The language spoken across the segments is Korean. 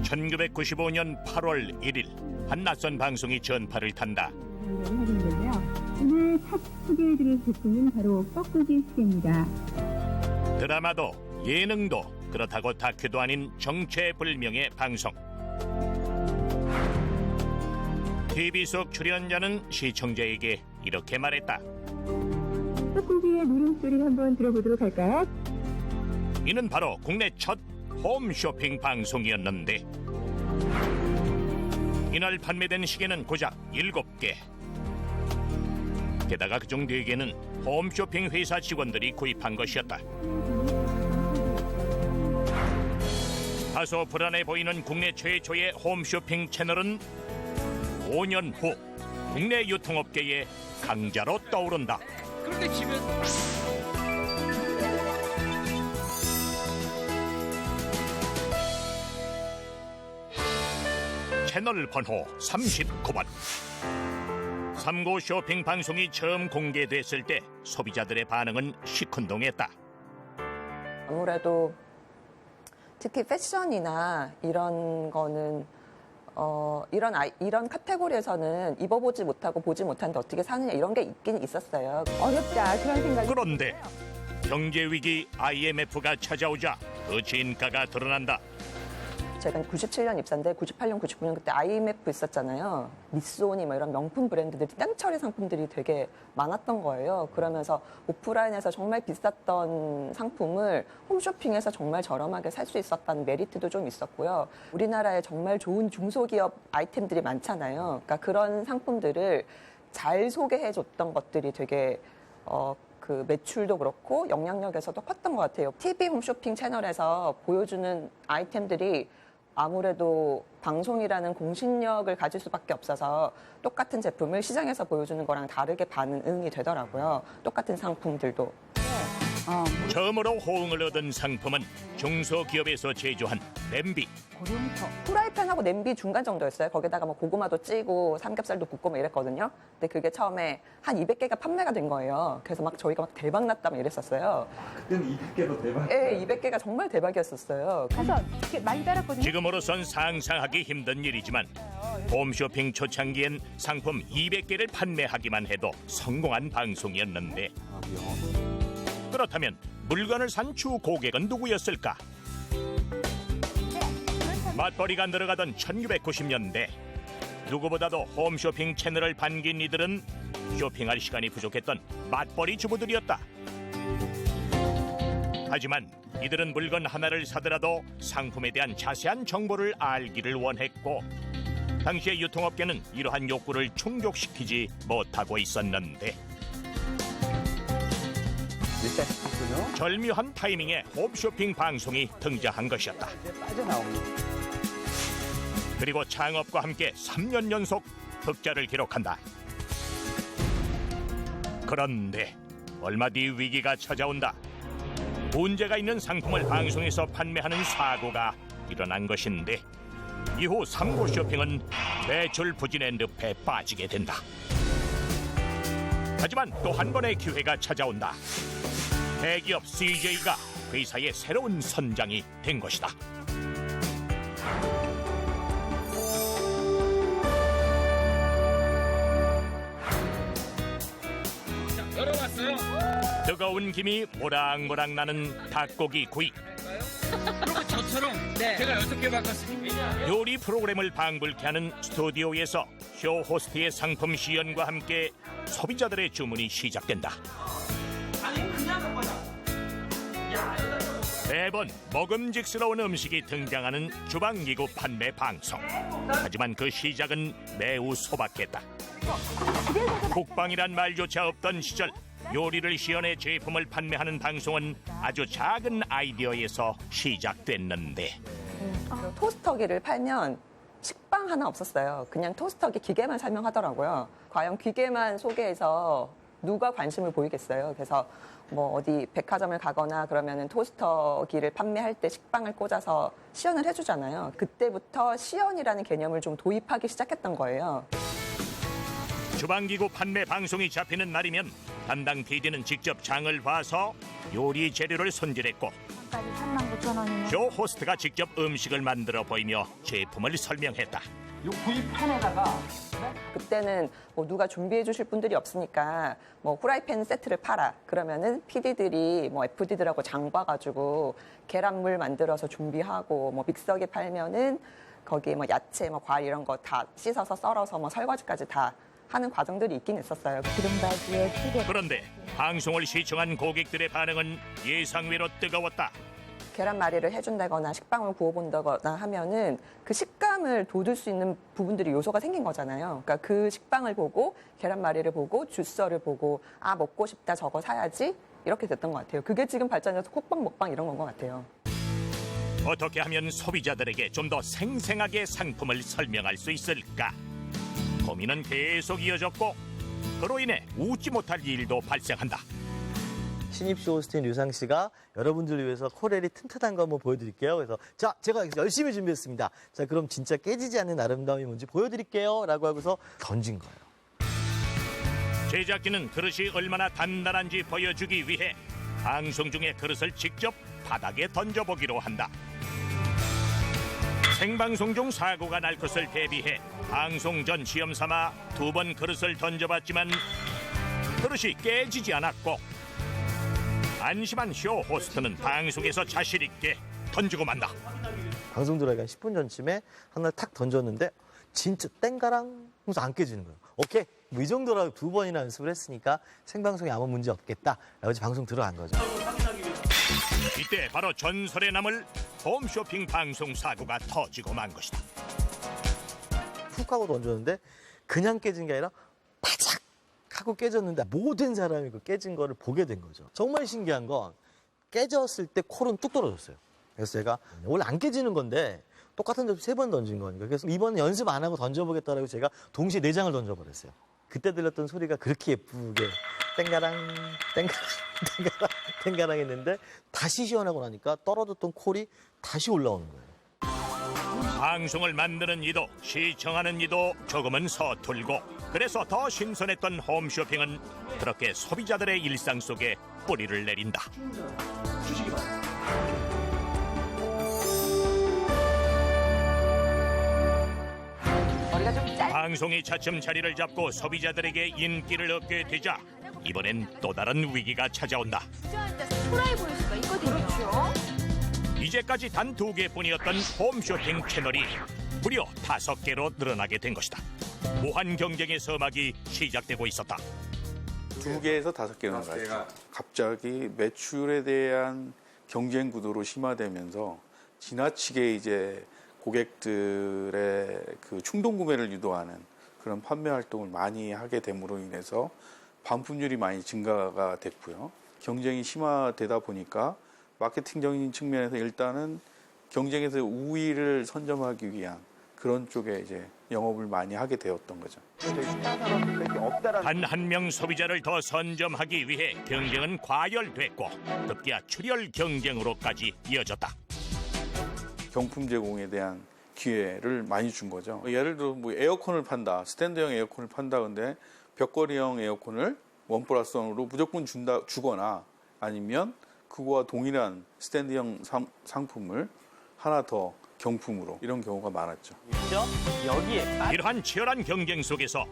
1995년 8월 1일 한 낯선 방송이 전파를 탄다. 오늘 첫 소개해드릴 제품은 바로 뻐꾸기 시계입니다. 드라마도 예능도 그렇다고 다큐도 아닌 정체불명의 방송. TV 속 출연자는 시청자에게 이렇게 말했다. 뻐꾸기의 누름소리를 한번 들어보도록 할까요? 이는 바로 국내 첫 홈쇼핑 방송이었는데 이날 판매된 시계는 고작 7개. 게다가 그중 4개는 홈쇼핑 회사 직원들이 구입한 것이었다. 다소 불안해 보이는 국내 최초의 홈쇼핑 채널은 5년 후 국내 유통업계의 강자로 떠오른다. 그런데 집에 채널 번호 39번. 3고 쇼핑 방송이 처음 공개됐을 때 소비자들의 반응은 시큰둥했다. 아무래도 특히 패션이나 이런 거는 이런 카테고리에서는 입어보지 못하고 보지 못하는데 어떻게 사느냐 이런 게 있긴 있었어요. 어렵다 그런 생각이. 그런데 경제 위기 IMF가 찾아오자 그 진가가 드러난다. 제가 97년 입사인데 98년, 99년 그때 IMF 있었잖아요. 미쏘니 뭐 이런 명품 브랜드들이 땡처리 상품들이 되게 많았던 거예요. 그러면서 오프라인에서 정말 비쌌던 상품을 홈쇼핑에서 정말 저렴하게 살 수 있었다는 메리트도 좀 있었고요. 우리나라에 정말 좋은 중소기업 아이템들이 많잖아요. 그러니까 그런 상품들을 잘 소개해줬던 것들이 되게 그 매출도 그렇고 영향력에서도 컸던 것 같아요. TV 홈쇼핑 채널에서 보여주는 아이템들이 아무래도 방송이라는 공신력을 가질 수밖에 없어서 똑같은 제품을 시장에서 보여주는 거랑 다르게 반응이 되더라고요. 똑같은 상품들도. 처음으로 호응을 얻은 상품은 중소기업에서 제조한 냄비. 프라이팬하고 냄비 중간 정도였어요. 거기다가 뭐 고구마도 찌고 삼겹살도 굽고 막 이랬거든요. 근데 그게 처음에 한 200개가 판매가 된 거예요. 그래서 막 저희가 막 대박 났다 막 이랬었어요. 그때는 200개도 대박. 예, 200개가 정말 대박이었었어요. 가서 이렇게 많이 따랐거든요. 지금으로선 상상하기 힘든 일이지만 홈쇼핑 초창기엔 상품 200개를 판매하기만 해도 성공한 방송이었는데 그렇다면 물건을 산 주 고객은 누구였을까? 맞벌이가 늘어가던 1990년대 누구보다도 홈쇼핑 채널을 반긴 이들은 쇼핑할 시간이 부족했던 맞벌이 주부들이었다. 하지만 이들은 물건 하나를 사더라도 상품에 대한 자세한 정보를 알기를 원했고 당시의 유통업계는 이러한 욕구를 충족시키지 못하고 있었는데 절묘한 타이밍에 홈쇼핑 방송이 등장한 것이었다. 그리고 창업과 함께 3년 연속 흑자를 기록한다. 그런데 얼마 뒤 위기가 찾아온다. 문제가 있는 상품을 방송에서 판매하는 사고가 일어난 것인데 이후 3고 쇼핑은 매출 부진의 늪에 빠지게 된다. 하지만 또 한 번의 기회가 찾아온다. 대기업 CJ가 회사의 새로운 선장이 된 것이다. 열어봤어요. 뜨거운 김이 모락모락 나는 닭고기 구이. 그리고 저처럼 제가 6개 바꿨으니까 요리 프로그램을 방불케 하는 스튜디오에서 쇼 호스트의 상품 시연과 함께 소비자들의 주문이 시작된다. 매번 먹음직스러운 음식이 등장하는 주방기구 판매 방송. 하지만 그 시작은 매우 소박했다. 국방이란 말조차 없던 시절 요리를 시연해 제품을 판매하는 방송은 아주 작은 아이디어에서 시작됐는데 토스터기를 팔면 식빵 하나 없었어요. 그냥 토스터기 기계만 설명하더라고요. 과연 기계만 소개해서 누가 관심을 보이겠어요. 그래서 뭐 어디 백화점을 가거나 그러면은 토스터기를 판매할 때 식빵을 꽂아서 시연을 해주잖아요. 그때부터 시연이라는 개념을 좀 도입하기 시작했던 거예요. 주방기구 판매 방송이 잡히는 날이면 담당 PD는 직접 장을 봐서 요리 재료를 손질했고 39,000원이네. 쇼 호스트가 직접 음식을 만들어 보이며 제품을 설명했다. 요 구입판에다가 그때는 뭐 누가 준비해 주실 분들이 없으니까 뭐 후라이팬 세트를 팔아. 그러면은 PD들이 뭐 FD들하고 장 봐가지고 계란물 만들어서 준비하고 뭐 믹서기 팔면은 거기에 뭐 야채, 뭐 과일 이런 거 다 씻어서 썰어서 뭐 설거지까지 다 하는 과정들이 있긴 있었어요. 기름바지에 찌개. 그런데 방송을 시청한 고객들의 반응은 예상외로 뜨거웠다. 계란말이를 해준다거나 식빵을 구워본다거나 하면은 그 식감을 돋을 수 있는 부분들이 요소가 생긴 거잖아요. 그러니까 그 식빵을 보고 계란말이를 보고 주스를 보고 아 먹고 싶다 저거 사야지 이렇게 됐던 것 같아요. 그게 지금 발전해서 콕방 먹방 이런 건 것 같아요. 어떻게 하면 소비자들에게 좀 더 생생하게 상품을 설명할 수 있을까? 고민은 계속 이어졌고 그로 인해 웃지 못할 일도 발생한다. 신입 쇼호스트인 류상 씨가 여러분들을 위해서 코렐이 튼튼한 거 한번 보여드릴게요. 그래서 자, 제가 열심히 준비했습니다. 자, 그럼 진짜 깨지지 않는 아름다움이 뭔지 보여드릴게요. 라고 하고서 던진 거예요. 제작진은 그릇이 얼마나 단단한지 보여주기 위해 방송 중에 그릇을 직접 바닥에 던져보기로 한다. 생방송 중 사고가 날 것을 대비해 방송 전 시험 삼아 2번 그릇을 던져봤지만 그릇이 깨지지 않았고 안심한 쇼 호스트는 방송에서 자신 있게 던지고 만다. 방송 들어가기 한 10분 전쯤에 하나를 탁 던졌는데 진짜 땡가랑 하면서 안 깨지는 거예요. 오케이, 뭐 이 정도라도 2번이나 연습을 했으니까 생방송에 아무 문제 없겠다. 라고 이제 방송 들어간 거죠. 이때 바로 전설에 남을 홈쇼핑 방송 사고가 터지고 만 것이다. 훅 하고 던졌는데 그냥 깨진 게 아니라 바작 하고 깨졌는데 모든 사람이 그 깨진 거를 보게 된 거죠. 정말 신기한 건 깨졌을 때 콜은 뚝 떨어졌어요. 그래서 제가 원래 안 깨지는 건데 똑같은 접시 3번 던진 거니까 그래서 이번엔 연습 안 하고 던져보겠다라고 제가 동시에 4장을 던져버렸어요. 그때 들렸던 소리가 그렇게 예쁘게 땡가랑 땡가랑 땡가랑 땡가랑 했는데 다시 시원하고 나니까 떨어졌던 콜이 다시 올라오는 거예요. 방송을 만드는 이도 시청하는 이도 조금은 서툴고 그래서 더 신선했던 홈쇼핑은 그렇게 소비자들의 일상 속에 뿌리를 내린다. 머리가 좀 짧. 방송이 차츰 자리를 잡고 소비자들에게 인기를 얻게 되자 이번엔 또 다른 위기가 찾아온다. 초라해 보일 수가 있거든요. 그렇죠. 이제까지 단 2개뿐이었던 홈쇼핑 채널이 무려 5개로 늘어나게 된 것이다. 무한 경쟁의 서막이 시작되고 있었다. 2개에서 5개로 나갔죠. 갑자기 매출에 대한 경쟁 구도로 심화되면서 지나치게 이제 고객들의 그 충동 구매를 유도하는 그런 판매 활동을 많이 하게 됨으로 인해서 반품률이 많이 증가가 됐고요. 경쟁이 심화되다 보니까 마케팅적인 측면에서 일단은 경쟁에서 우위를 선점하기 위한 그런 쪽에 이제 영업을 많이 하게 되었던 거죠. 단 한 명 소비자를 더 선점하기 위해 경쟁은 과열됐고 급기야 출혈 경쟁으로까지 이어졌다. 경품 제공에 대한 기회를 많이 준 거죠. 예를 들어 뭐 에어컨을 판다, 스탠드형 에어컨을 판다 근데 벽걸이형 에어컨을 1+1으로 무조건 주거나 아니면 그거와 동일한 스탠드형 상품을 하나 더 경품으로 이런 경우가 많았죠. 이러한 치열한 경쟁 속에서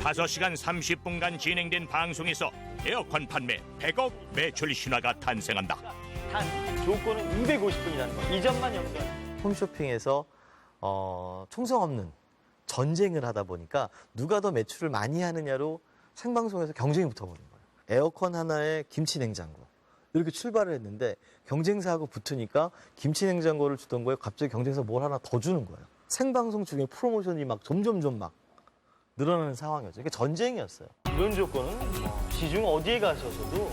5시간 30분간 진행된 방송에서 에어컨 판매 100억 매출 신화가 탄생한다. 조건은 250분이라는 거. 이 점만 염두하세요. 홈쇼핑에서 총성 없는 전쟁을 하다 보니까 누가 더 매출을 많이 하느냐로 생방송에서 경쟁이 붙어버린 거예요. 에어컨 하나에 김치 냉장고. 이렇게 출발을 했는데 경쟁사하고 붙으니까 김치 냉장고를 주던 거에 갑자기 경쟁사 뭘 하나 더 주는 거예요. 생방송 중에 프로모션이 막 점점점 막 늘어나는 상황이었죠. 이게 전쟁이었어요. 이런 조건은 시중 어디에 가셔서도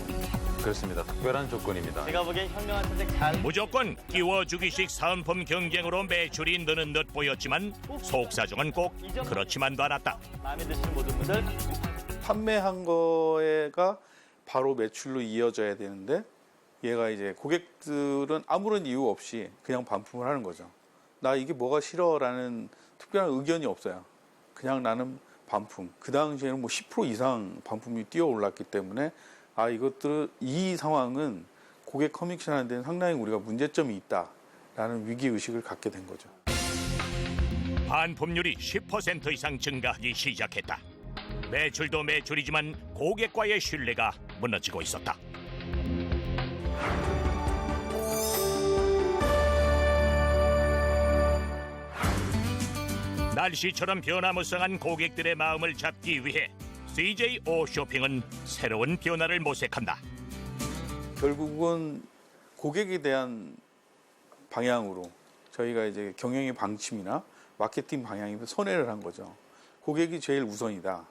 그렇습니다. 특별한 조건입니다. 제가 보기엔 현명한 선택 잘 무조건 끼워주기식 사은품 경쟁으로 매출이 느는 듯 보였지만 속사정은 꼭 그렇지만도 않았다. 마음에 드시는 모든 분들 판매한 거가 바로 매출로 이어져야 되는데 얘가 이제 고객들은 아무런 이유 없이 그냥 반품을 하는 거죠. 나 이게 뭐가 싫어라는 특별한 의견이 없어요. 그냥 나는 반품, 그 당시에는 뭐 10% 이상 반품이 뛰어 올랐기 때문에 이 상황은 고객 커뮤니케이션하는 데는 상당히 우리가 문제점이 있다라는 위기의식을 갖게 된 거죠. 반품률이 10% 이상 증가하기 시작했다. 매출도 매출이지만 고객과의 신뢰가 무너지고 있었다. 날씨처럼 변화무쌍한 고객들의 마음을 잡기 위해 CJ 오쇼핑은 새로운 변화를 모색한다. 결국은 고객에 대한 방향으로 저희가 이제 경영의 방침이나 마케팅 방향에 선회를 한 거죠. 고객이 제일 우선이다.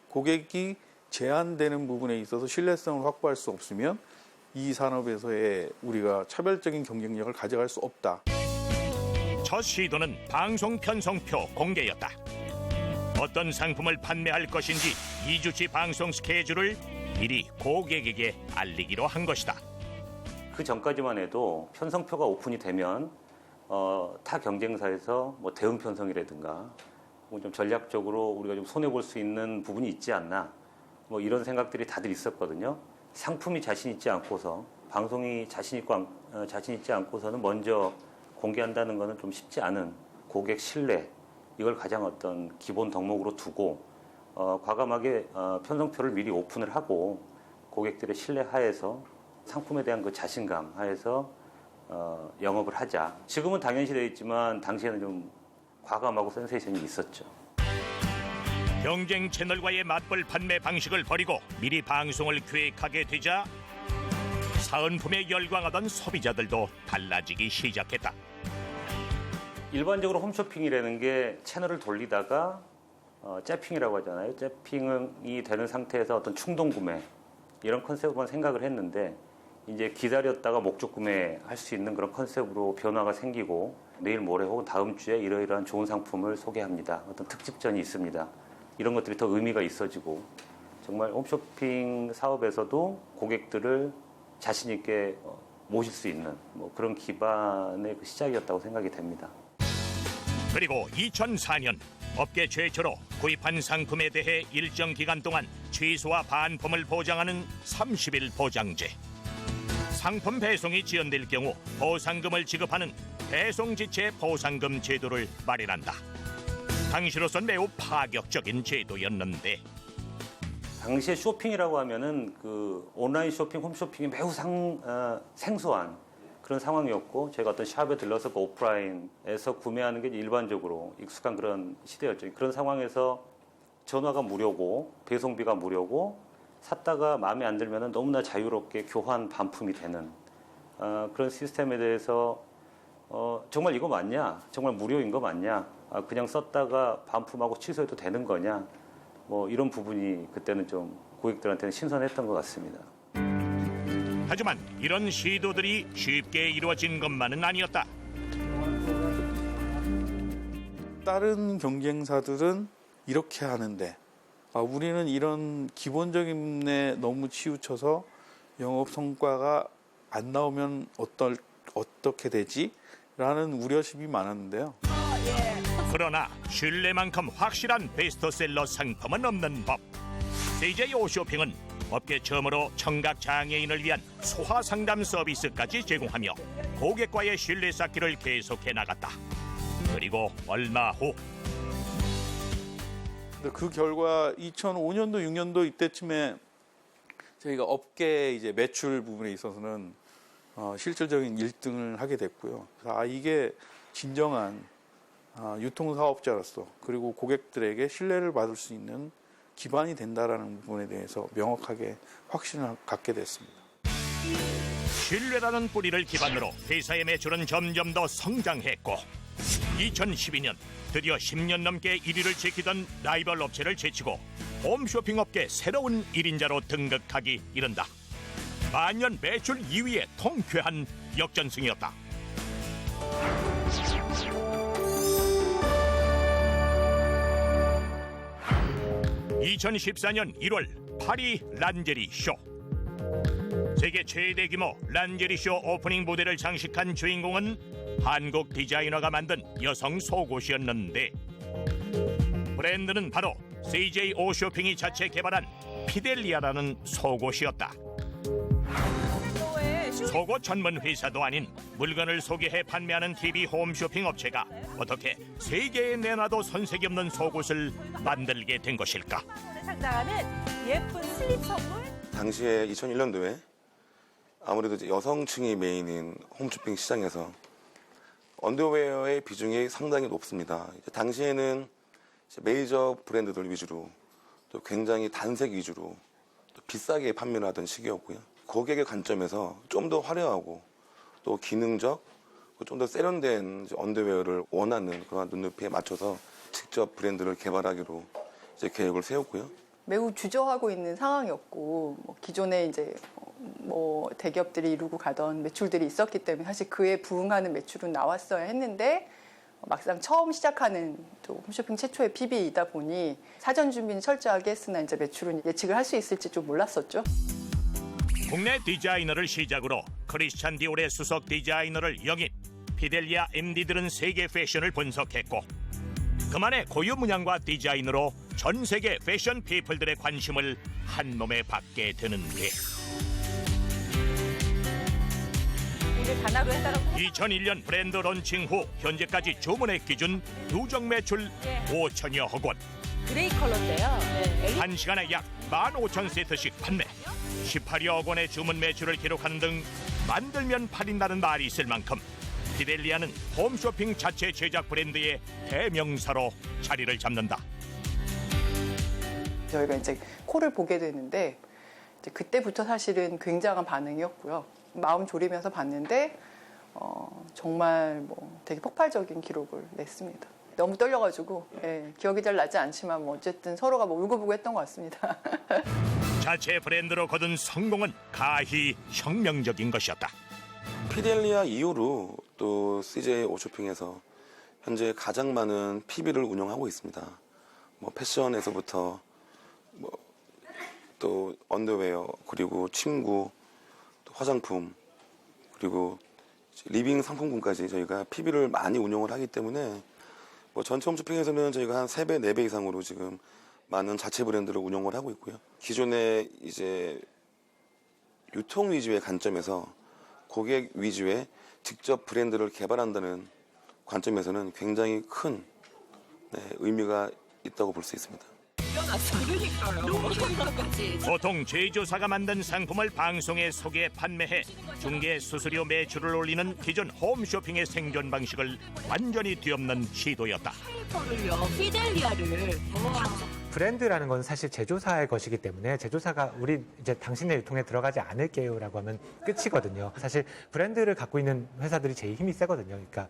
고객이 제한되는 부분에 있어서 신뢰성을 확보할 수 없으면 이 산업에서의 우리가 차별적인 경쟁력을 가져갈 수 없다. 첫 시도는 방송 편성표 공개였다. 어떤 상품을 판매할 것인지 2주치 방송 스케줄을 미리 고객에게 알리기로 한 것이다. 그 전까지만 해도 편성표가 오픈이 되면 타 경쟁사에서 뭐 대응 편성이라든가 뭐 좀 전략적으로 우리가 좀 손해 볼 수 있는 부분이 있지 않나 뭐 이런 생각들이 다들 있었거든요. 상품이 자신 있지 않고서 방송이 자신 있지 않고서는 먼저 공개한다는 것은 좀 쉽지 않은 고객 신뢰 이걸 가장 어떤 기본 덕목으로 두고 과감하게 편성표를 미리 오픈을 하고 고객들의 신뢰 하에서 상품에 대한 그 자신감 하에서 영업을 하자. 지금은 당연시되어 있지만 당시에는 좀 과감하고 센세이션이 있었죠. 경쟁 채널과의 맞벌 판매 방식을 버리고 미리 방송을 계획하게 되자 사은품에 열광하던 소비자들도 달라지기 시작했다. 일반적으로 홈쇼핑이라는 게 채널을 돌리다가 째핑이라고 하잖아요. 째핑이 되는 상태에서 어떤 충동 구매 이런 컨셉으로만 생각을 했는데 이제 기다렸다가 목적 구매할 수 있는 그런 컨셉으로 변화가 생기고 내일 모레 혹은 다음 주에 이러이러한 좋은 상품을 소개합니다. 어떤 특집전이 있습니다. 이런 것들이 더 의미가 있어지고 정말 홈쇼핑 사업에서도 고객들을 자신 있게 모실 수 있는 뭐 그런 기반의 그 시작이었다고 생각이 됩니다. 그리고 2004년 업계 최초로 구입한 상품에 대해 일정 기간 동안 취소와 반품을 보장하는 30일 보장제. 상품 배송이 지연될 경우 보상금을 지급하는 배송지체 보상금 제도를 마련한다. 당시로선 매우 파격적인 제도였는데 당시에 쇼핑이라고 하면은 그 온라인 쇼핑, 홈쇼핑이 매우 생소한 그런 상황이었고 제가 어떤 샵에 들러서 그 오프라인에서 구매하는 게 일반적으로 익숙한 그런 시대였죠. 그런 상황에서 전화가 무료고 배송비가 무료고 샀다가 마음에 안 들면 너무나 자유롭게 교환 반품이 되는 그런 시스템에 대해서 정말 이거 맞냐? 정말 무료인 거 맞냐? 그냥 썼다가 반품하고 취소해도 되는 거냐? 뭐 이런 부분이 그때는 좀 고객들한테는 신선했던 것 같습니다. 하지만 이런 시도들이 쉽게 이루어진 것만은 아니었다. 다른 경쟁사들은 이렇게 하는데 우리는 이런 기본적인 데 너무 치우쳐서 영업 성과가 안 나오면 어떻게 되지? 라는 우려심이 많았는데요. 그러나 신뢰만큼 확실한 베스트셀러 상품은 없는 법. CJ 오쇼핑은 업계 처음으로 청각 장애인을 위한 소화 상담 서비스까지 제공하며 고객과의 신뢰 쌓기를 계속해 나갔다. 그리고 얼마 후 그 결과 2005년도, 6년도 이때쯤에 저희가 업계 이제 매출 부분에 있어서는 실질적인 1등을 하게 됐고요. 그래서 이게 진정한 유통사업자로서 그리고 고객들에게 신뢰를 받을 수 있는 기반이 된다라는 부분에 대해서 명확하게 확신을 갖게 됐습니다. 신뢰라는 뿌리를 기반으로 회사의 매출은 점점 더 성장했고 2012년 드디어 10년 넘게 1위를 지키던 라이벌 업체를 제치고 홈쇼핑 업계 새로운 1인자로 등극하기 이른다. 만년 매출 2위의 통쾌한 역전승이었다. 2014년 1월 파리 란제리 쇼. 세계 최대 규모 란제리 쇼 오프닝 무대를 장식한 주인공은 한국 디자이너가 만든 여성 속옷이었는데 브랜드는 바로 CJ 오쇼핑이 자체 개발한 피델리아라는 속옷이었다. 속옷 전문 회사도 아닌 물건을 소개해 판매하는 TV 홈쇼핑 업체가 어떻게 세계에 내놔도 손색이 없는 속옷을 만들게 된 것일까? 상당하는 예쁜 슬립 선물. 당시에 2001년도에 아무래도 이제 여성층이 메인인 홈쇼핑 시장에서 언더웨어의 비중이 상당히 높습니다. 이제 당시에는 이제 메이저 브랜드들 위주로 또 굉장히 단색 위주로 또 비싸게 판매를 하던 시기였고요. 고객의 관점에서 좀 더 화려하고 또 기능적, 좀 더 세련된 언더웨어를 원하는 그런 눈높이에 맞춰서 직접 브랜드를 개발하기로 이제 계획을 세웠고요. 매우 주저하고 있는 상황이었고 기존에 이제 뭐 대기업들이 이루고 가던 매출들이 있었기 때문에 사실 그에 부응하는 매출은 나왔어야 했는데 막상 처음 시작하는 또 홈쇼핑 최초의 PB이다 보니 사전 준비는 철저하게 했으나 이제 매출은 예측을 할 수 있을지 좀 몰랐었죠. 국내 디자이너를 시작으로 크리스찬 디올의 수석 디자이너를 영입, 피델리아 MD들은 세계 패션을 분석했고 그만의 고유 문양과 디자인으로 전 세계 패션 피플들의 관심을 한몸에 받게 되는데 2001년 브랜드 론칭 후 현재까지 주문액 기준 누적 매출 5천여억 원. 그레이 컬러인데요. 네. 한 시간에 약 15,000세트씩 판매, 18여억 원의 주문 매출을 기록하는 등 만들면 팔린다는 말이 있을 만큼 피델리아는 홈쇼핑 자체 제작 브랜드의 대명사로 자리를 잡는다. 저희가 이제 콜을 보게 되는데 이제 그때부터 사실은 굉장한 반응이었고요. 마음 졸이면서 봤는데 정말 뭐 되게 폭발적인 기록을 냈습니다. 너무 떨려가지고 기억이 잘 나지 않지만 뭐 어쨌든 서로가 뭐 울고불고 했던 것 같습니다. 자체 브랜드로 거둔 성공은 가히 혁명적인 것이었다. 피델리아 이후로 또 CJ 오쇼핑에서 현재 가장 많은 PB를 운영하고 있습니다. 뭐 패션에서부터 뭐 또 언더웨어 그리고 침구, 또 화장품 그리고 리빙 상품군까지 저희가 PB를 많이 운영을 하기 때문에 뭐 전체 홈쇼핑에서는 저희가 한 3배, 4배 이상으로 지금 많은 자체 브랜드를 운영을 하고 있고요. 기존에 이제 유통 위주의 관점에서 고객 위주의 직접 브랜드를 개발한다는 관점에서는 굉장히 큰 의미가 있다고 볼 수 있습니다. 보통 제조사가 만든 상품을 방송에 소개 판매해 중개 수수료 매출을 올리는 기존 홈쇼핑의 생존 방식을 완전히 뒤엎는 시도였다. 피델리아를 브랜드라는 건 사실 제조사의 것이기 때문에 제조사가 우리 이제 당신의 유통에 들어가지 않을게요라고 하면 끝이거든요. 사실 브랜드를 갖고 있는 회사들이 제일 힘이 세거든요. 그러니까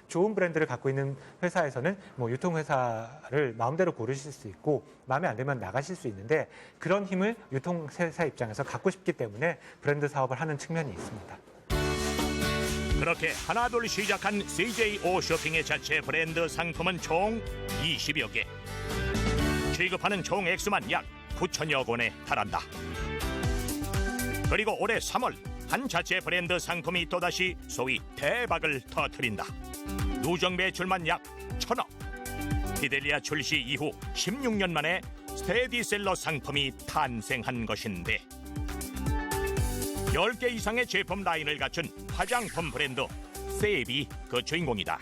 좋은 브랜드를 갖고 있는 회사에서는 뭐 유통회사를 마음대로 고르실 수 있고 마음에 안 들면 나가실 수 있는데 그런 힘을 유통회사 입장에서 갖고 싶기 때문에 브랜드 사업을 하는 측면이 있습니다. 그렇게 하나둘 시작한 CJ 오쇼핑의 자체 브랜드 상품은 총 20여 개. 취급하는 총 액수만 약 9천여 원에 달한다. 그리고 올해 3월 한 자체 브랜드 상품이 또다시 소위 대박을 터뜨린다. 누적 매출만 약 1,000억. 피델리아 출시 이후 16년 만에 스테디셀러 상품이 탄생한 것인데 10개 이상의 제품 라인을 갖춘 화장품 브랜드 세비 그 주인공이다.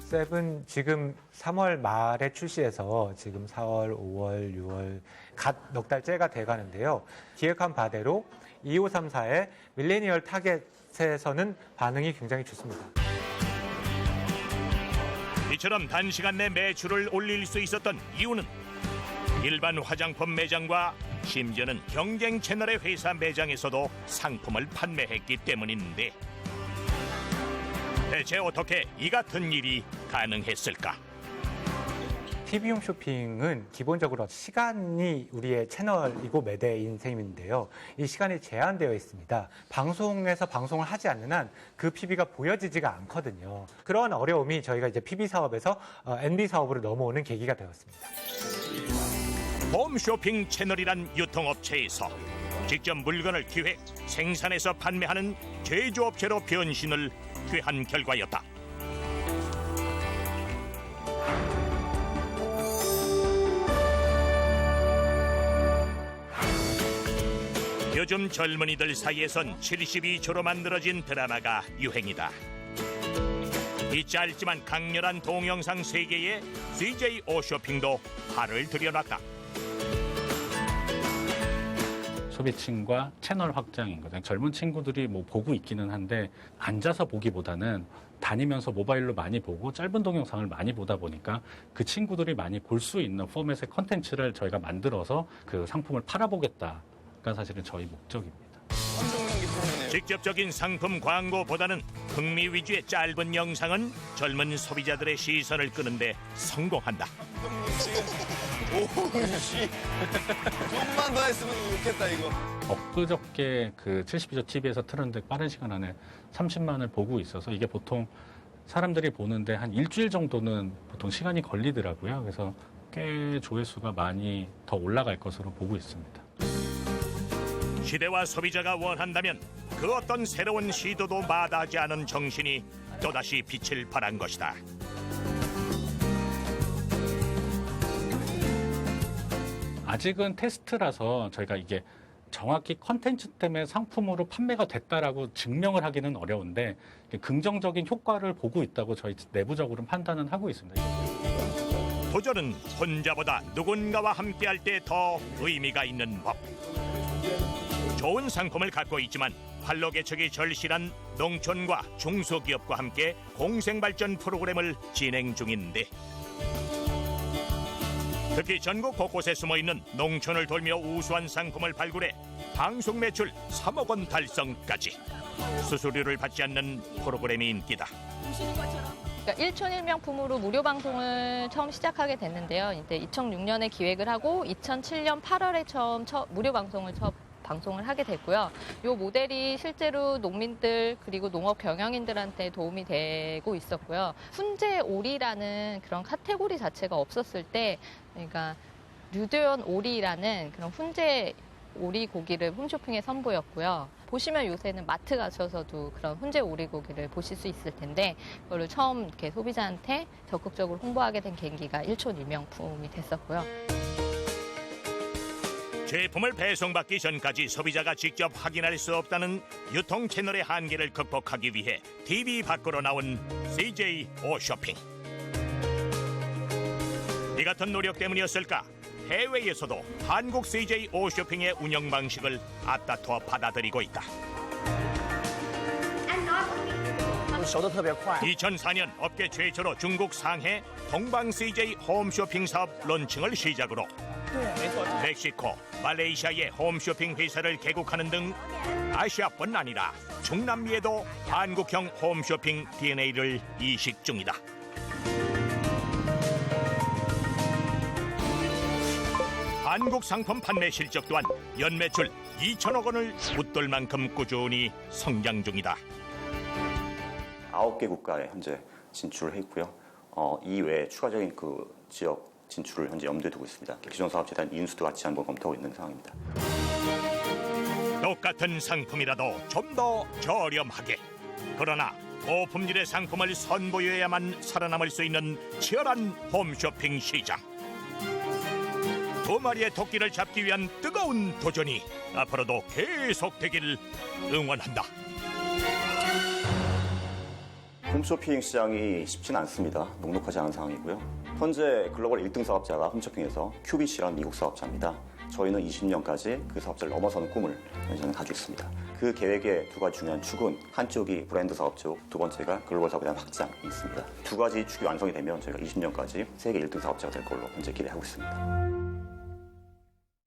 세븐 지금 3월 말에 출시해서 지금 4월, 5월, 6월 갓 넉 달째가 돼가는데요. 기획한 바대로 2534의 밀레니얼 타겟에서는 반응이 굉장히 좋습니다. 이처럼 단시간 내 매출을 올릴 수 있었던 이유는 일반 화장품 매장과 심지어는 경쟁 채널의 회사 매장에서도 상품을 판매했기 때문인데 대체 어떻게 이 같은 일이 가능했을까? TV 홈쇼핑은 기본적으로 시간이 우리의 채널이고 매대인 셈인데요. 이 시간이 제한되어 있습니다. 방송에서 방송을 하지 않는 한 그 PB가 보여지지가 않거든요. 그런 어려움이 저희가 이제 PB 사업에서 NB 사업으로 넘어오는 계기가 되었습니다. 홈쇼핑 채널이란 유통업체에서 직접 물건을 기획, 생산해서 판매하는 제조업체로 변신을 꾀한 결과였다. 요즘 젊은이들 사이에선 72초로 만들어진 드라마가 유행이다. 이 짧지만 강렬한 동영상 세계에 CJ 오쇼핑도 발을 들여놨다. 소비층과 채널 확장인 거죠. 젊은 친구들이 뭐 보고 있기는 한데 앉아서 보기보다는 다니면서 모바일로 많이 보고 짧은 동영상을 많이 보다 보니까 그 친구들이 많이 볼 수 있는 포맷의 컨텐츠를 저희가 만들어서 그 상품을 팔아보겠다가 사실은 저희 목적입니다. 직접적인 상품 광고보다는 흥미 위주의 짧은 영상은 젊은 소비자들의 시선을 끄는데 성공한다. 좀만 더 했으면 좋겠다 이거. 엊그저께 그 72조 TV에서 틀었는데 빠른 시간 안에 30만을 보고 있어서 이게 보통 사람들이 보는데 한 일주일 정도는 보통 시간이 걸리더라고요. 그래서 꽤 조회수가 많이 더 올라갈 것으로 보고 있습니다. 시대와 소비자가 원한다면 그 어떤 새로운 시도도 마다하지 않은 정신이 또다시 빛을 발한 것이다. 아직은 테스트라서 저희가 이게 정확히 컨텐츠 때문에 상품으로 판매가 됐다라고 증명을 하기는 어려운데 긍정적인 효과를 보고 있다고 저희 내부적으로는 판단은 하고 있습니다. 도전은 혼자보다 누군가와 함께할 때 더 의미가 있는 법. 좋은 상품을 갖고 있지만 활로 개척이 절실한 농촌과 중소기업과 함께 공생발전 프로그램을 진행 중인데 특히 전국 곳곳에 숨어있는 농촌을 돌며 우수한 상품을 발굴해 방송 매출 3억 원 달성까지 수수료를 받지 않는 프로그램이 인기다. 그러니까 1촌 1명품으로 무료 방송을 처음 시작하게 됐는데요. 이제 2006년에 기획을 하고 2007년 8월에 처음 무료 방송을 방송을 하게 됐고요. 이 모델이 실제로 농민들 그리고 농업 경영인들한테 도움이 되고 있었고요. 훈제 오리라는 그런 카테고리 자체가 없었을 때, 그러니까 류도연 오리라는 그런 훈제 오리 고기를 홈쇼핑에 선보였고요. 보시면 요새는 마트 가셔서도 그런 훈제 오리 고기를 보실 수 있을 텐데 그거를 처음 이렇게 소비자한테 적극적으로 홍보하게 된 계기가 1촌 1명품이 됐었고요. 제품을 배송받기 전까지 소비자가 직접 확인할 수 없다는 유통 채널의 한계를 극복하기 위해 TV 밖으로 나온 CJ 오쇼핑. 이 같은 노력 때문이었을까? 해외에서도 한국 CJ 오쇼핑의 운영 방식을 앞다퉈 받아들이고 있다. 2004년 업계 최초로 중국 상해 동방 CJ 홈쇼핑 사업 론칭을 시작으로 멕시코, 말레이시아의 홈쇼핑 회사를 개국하는 등 아시아뿐 아니라 중남미에도 한국형 홈쇼핑 DNA를 이식 중이다. 한국 상품 판매 실적 또한 연매출 2천억 원을 웃돌 만큼 꾸준히 성장 중이다. 9개 국가에 현재 진출을 해 있고요. 이외에 추가적인 그 지역 진출을 현재 염두에 두고 있습니다. 기존 사업체에 대한 인수도 같이 한번 검토하고 있는 상황입니다. 똑같은 상품이라도 좀 더 저렴하게, 그러나 고품질의 상품을 선보여야만 살아남을 수 있는 치열한 홈쇼핑 시장. 두 마리의 토끼를 잡기 위한 뜨거운 도전이 앞으로도 계속되길 응원한다. 홈쇼핑 시장이 쉽지는 않습니다. 녹록하지 않은 상황이고요. 현재 글로벌 1등 사업자가 홈쇼핑에서 QVC라는 미국 사업자입니다. 저희는 20년까지 그 사업자를 넘어서는 꿈을 저는 가지고 있습니다. 그 계획의 두 가지 중요한 축은 한쪽이 브랜드 사업 쪽, 두 번째가 글로벌 사업에 대한 확장이 있습니다. 두 가지 축이 완성이 되면 저희가 20년까지 세계 1등 사업자가 될 걸로 현재 기대하고 있습니다.